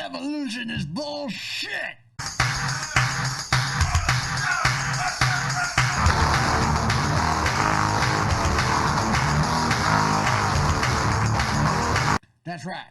Evolution is bullshit. That's right.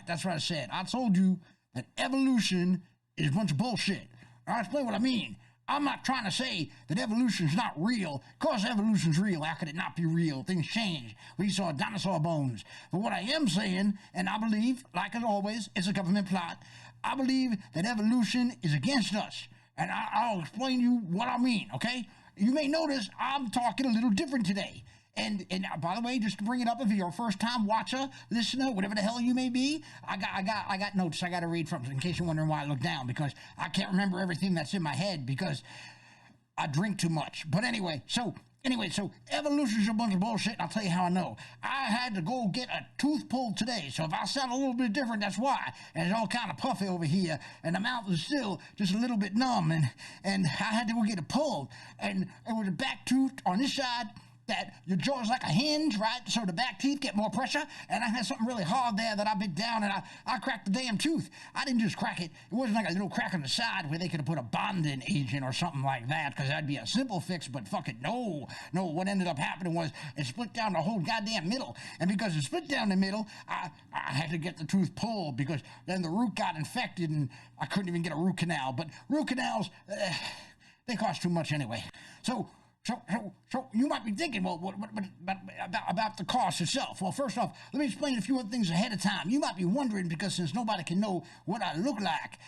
That's what I said. I told you that evolution is a bunch of bullshit. I'll explain what I mean. I'm not trying to say that evolution's not real. Of course evolution's real. How could it not be real? Things change. We saw dinosaur bones. But what I am saying, and I believe, like as always, it's a government plot, I believe that evolution is against us. And I'll explain to you what I mean, okay? You may notice I'm talking a little different today. And by the way, just to bring it up, if you're a first-time watcher, listener, whatever the hell you may be, I got notes I got to read from, in case you're wondering why I look down, because I can't remember everything that's in my head because I drink too much. But anyway, so evolution's a bunch of bullshit, and I'll tell you how I know. I had to go get a tooth pulled today, so if I sound a little bit different, that's why. And it's all kind of puffy over here, and the mouth is still just a little bit numb, and I had to go get it pulled. And it was a back tooth on this side, that your jaw's like a hinge, right? So the back teeth get more pressure, and I had something really hard there that I bit down, and I cracked the damn tooth. I didn't just crack it. It wasn't like a little crack on the side where they could have put a bonding agent or something like that, because that'd be a simple fix, but fuck it, no. What ended up happening was it split down the whole goddamn middle, and because it split down the middle, I had to get the tooth pulled, because then the root got infected, and I couldn't even get a root canal. But root canals, they cost too much anyway. So you might be thinking, well, what about the cost itself? Well, first off, let me explain a few other things ahead of time. You might be wondering, because since nobody can know what I look like,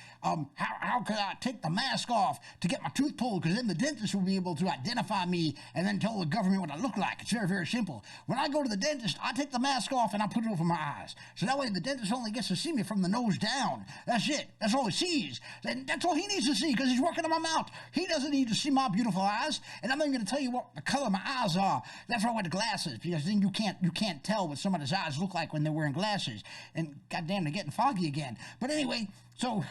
how could I take the mask off to get my tooth pulled? Because then the dentist will be able to identify me and then tell the government what I look like. It's very, very simple. When I go to the dentist, I take the mask off and I put it over my eyes. So that way the dentist only gets to see me from the nose down. That's it. That's all he sees. And that's all he needs to see, because he's working on my mouth. He doesn't need to see my beautiful eyes. And I'm not going to tell you what the color of my eyes are. That's why I wear the glasses, because then you can't tell what somebody's eyes look like when they're wearing glasses. And goddamn, they're getting foggy again. But anyway, so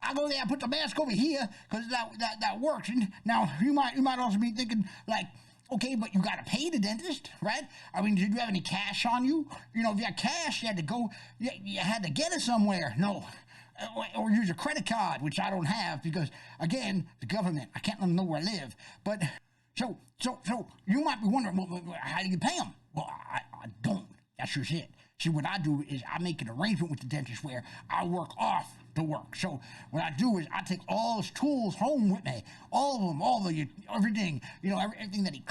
I go there, I put the mask over here, because that works. And now you might also be thinking, like, okay, but you got to pay the dentist, right? I mean, did you have any cash on you? You know, if you had cash, you had to get it somewhere. No. Or use a credit card, which I don't have, because again, the government, I can't let them know where I live. But so you might be wondering, well, how do you pay them? Well, I don't. That's just it. See, what I do is I make an arrangement with the dentist where I work off the work. So what I do is I take all his tools home with me, all of them, everything, you know, everything that he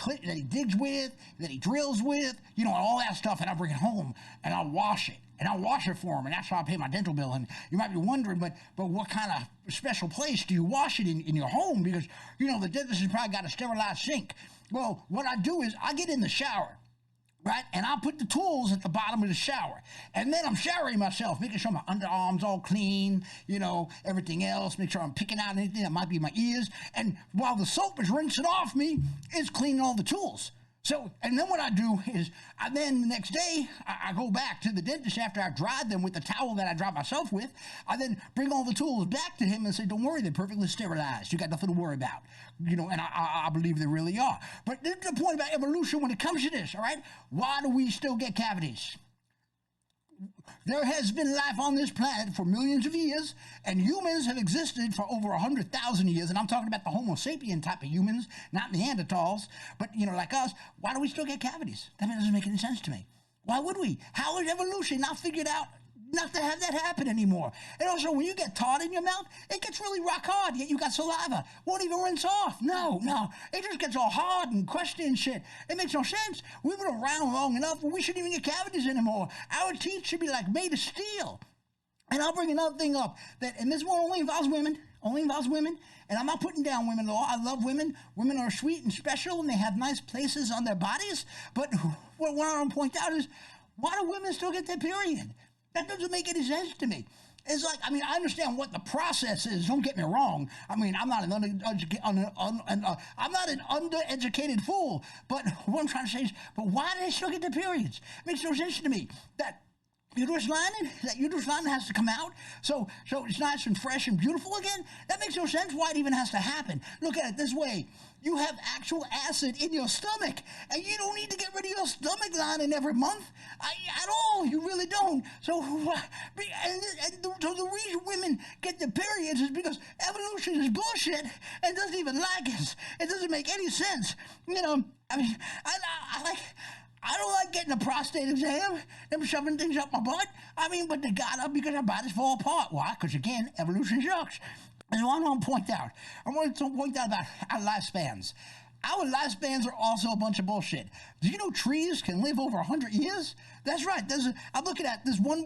digs with, that he drills with, you know, all that stuff, and I bring it home and I'll wash it. And I'll wash it for him, and that's how I pay my dental bill. And you might be wondering, but what kind of special place do you wash it in your home? Because, you know, the dentist has probably got a sterilized sink. Well, what I do is I get in the shower, right? And I put the tools at the bottom of the shower. And then I'm showering myself, making sure my underarms all clean, you know, everything else. Make sure I'm picking out anything that might be in my ears. And while the soap is rinsing off me, it's cleaning all the tools. So, and then what I do is, then the next day, I go back to the dentist after I've dried them with the towel that I dried myself with. I then bring all the tools back to him and say, don't worry, they're perfectly sterilized. You got nothing to worry about. You know, and I believe they really are. But this is the point about evolution when it comes to this, all right? Why do we still get cavities? There has been life on this planet for millions of years, and humans have existed for over 100,000 years, and I'm talking about the Homo sapien type of humans, not Neanderthals, but, you know, like us. Why do we still get cavities? That doesn't make any sense to me. Why would we? How is evolution not figured out not to have that happen anymore? And also, when you get tar in your mouth, it gets really rock hard, yet you got saliva. Won't even rinse off. No. It just gets all hard and crusty and shit. It makes no sense. We've been around long enough, but we shouldn't even get cavities anymore. Our teeth should be like made of steel. And I'll bring another thing up, and this one only involves women, and I'm not putting down women at all. I love women. Women are sweet and special, and they have nice places on their bodies. But what I want to point out is, why do women still get their period? That doesn't make any sense to me. It's like, I mean, I understand what the process is. Don't get me wrong. I mean, I'm not an undereducated fool. But what I'm trying to say is, but why do they still get their periods? It makes no sense to me. That uterus lining has to come out, so it's nice and fresh and beautiful again. That makes no sense why it even has to happen. Look at it this way. You have actual acid in your stomach, and you don't need to get rid of your stomach lining every month at all. You really don't. So the reason we're women get their periods is because evolution is bullshit and doesn't even like us. It doesn't make any sense. You know, I mean, I don't like getting a prostate exam, them shoving things up my butt. I mean, but they gotta because our bodies fall apart. Why? Because again, evolution sucks. And I want to point out about our lifespans. Our lifespans are also a bunch of bullshit. Do you know trees can live over 100 years? That's right. I'm looking at this one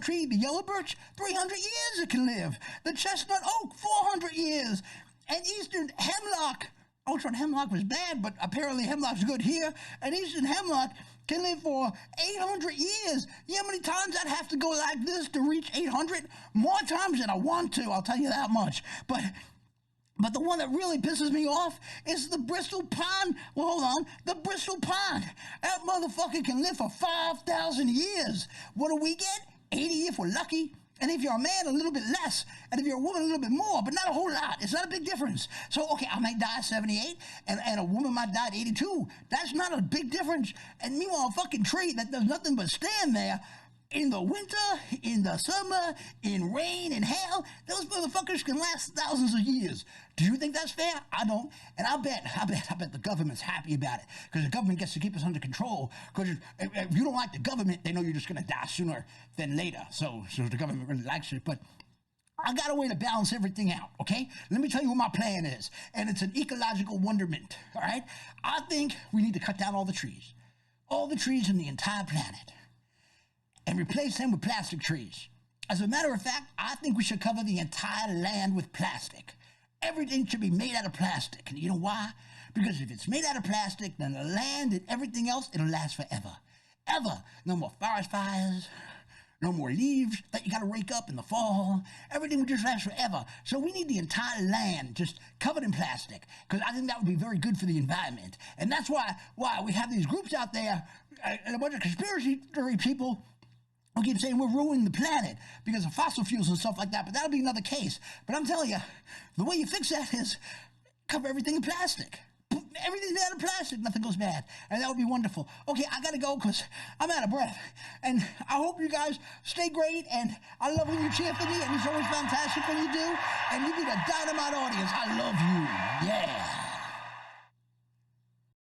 tree, the yellow birch, 300 years it can live. The chestnut oak, 400 years. And eastern hemlock, Ultron hemlock was bad, but apparently hemlock's good here. And eastern hemlock can live for 800 years. You know how many times I'd have to go like this to reach 800? More times than I want to, I'll tell you that much. But the one that really pisses me off is the Bristol Pine. Well, hold on. The Bristol Pine. That motherfucker can live for 5,000 years. What do we get? 80 if we're lucky. And if you're a man, a little bit less. And if you're a woman, a little bit more, but not a whole lot. It's not a big difference. So, okay, I might die at 78, and a woman might die at 82. That's not a big difference. And meanwhile, a fucking tree that does nothing but stand there in the winter, in the summer, in rain, in hail, those motherfuckers can last thousands of years. Do you think that's fair? I don't. And I bet the government's happy about it because the government gets to keep us under control. Because if you don't like the government, they know you're just going to die sooner than later. So the government really likes it. But I got a way to balance everything out, okay? Let me tell you what my plan is. And it's an ecological wonderment, all right? I think we need to cut down all the trees in the entire planet, and replace them with plastic trees. As a matter of fact, I think we should cover the entire land with plastic. Everything should be made out of plastic. And you know why? Because if it's made out of plastic, then the land and everything else, it'll last forever. Ever. No more forest fires. No more leaves that you gotta rake up in the fall. Everything will just last forever. So we need the entire land just covered in plastic, because I think that would be very good for the environment. And that's why we have these groups out there, and a bunch of conspiracy theory people who keep saying we're ruining the planet because of fossil fuels and stuff like that, but that'll be another case. But I'm telling you, the way you fix that is cover everything in plastic. Everything's out of plastic, nothing goes bad. And that would be wonderful. Okay, I gotta go because I'm out of breath. And I hope you guys stay great, and I love when you cheer for me, and it's always fantastic when you do. And you be the dynamite audience. I love you. Yeah.